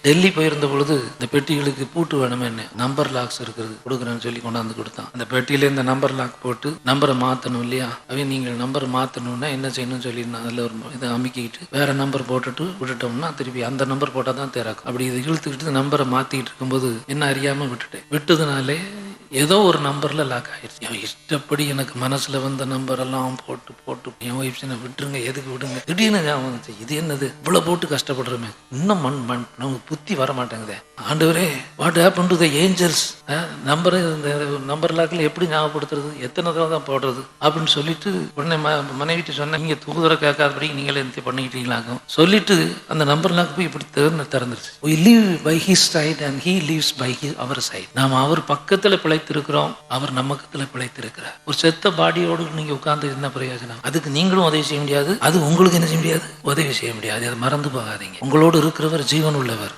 டெல்லி போயிருந்த பொழுது இந்த பெட்டிகளுக்கு பூட்டு வேணுமே, என்ன நம்பர் லாக்ஸ் இருக்கிறது கொடுக்குறேன்னு சொல்லி கொண்டாந்து கொடுத்தான். அந்த பெட்டியில இந்த நம்பர் லாக் போட்டு நம்பரை மாற்றணும் இல்லையா, அவன் நீங்கள் நம்பர் மாற்றணும்னா என்ன செய்யணும்னு சொல்லியிருந்தான். அதில் ஒரு இதை அமுக்கிட்டு வேற நம்பர் போட்டுட்டு விட்டுட்டோம்னா திருப்பி அந்த நம்பர் போட்டால் தான் திறக்கும். அப்படி இதை இழுத்துக்கிட்டு நம்பரை மாற்றிக்கிட்டு இருக்கும்போது என்ன அறியாமல் விட்டதுனாலே ஏதோ ஒரு நம்பர்ல லாக் ஆயிடுச்சு. என் இஷ்டப்படி எனக்கு மனசுல வந்த நம்பர் எல்லாம் போட்டு போட்டு என் ஒய்ஃப் விட்டுருங்க, எதுக்கு விடுங்க, திடீர்னு ஞாபகம் இது என்னது இவ்வளவு போட்டு கஷ்டப்படுறோமே, இன்னும் நமக்கு புத்தி வர மாட்டேங்குதே. ஆண்டவரே, what happen to the angels, number இந்த நம்பர் லாக்கில் எப்படி ஞாபகப்படுத்துறது, எத்தனை தடவை தான் போடுறது அப்படின்னு சொல்லிட்டு உடனே மனைவிட்டு சொன்னேன், நீங்க தூதுவரை கேட்காதபடி நீங்களே பண்ணிக்கிட்டீங்களாக்கும் சொல்லிட்டு அந்த நம்பர் லாக் போய் இப்படி திறந்துருச்சு. We live by his side and he lives by our side. நாம் அவர் பக்கத்துல பிழைத்திருக்கிறோம், அவர் நமக்கத்துல பிழைத்திருக்கிறார். ஒரு செத்த பாடியோடு நீங்க உட்கார்ந்து என்ன பிரயோஜனம்? அதுக்கு நீங்களும் உதவி செய்ய முடியாது, அது உங்களுக்கு என்ன செய்ய முடியாது, உதவி செய்ய முடியாது. அதை மறந்து போகாதீங்க. உங்களோடு இருக்கிறவர் ஜீவன் உள்ளவர்.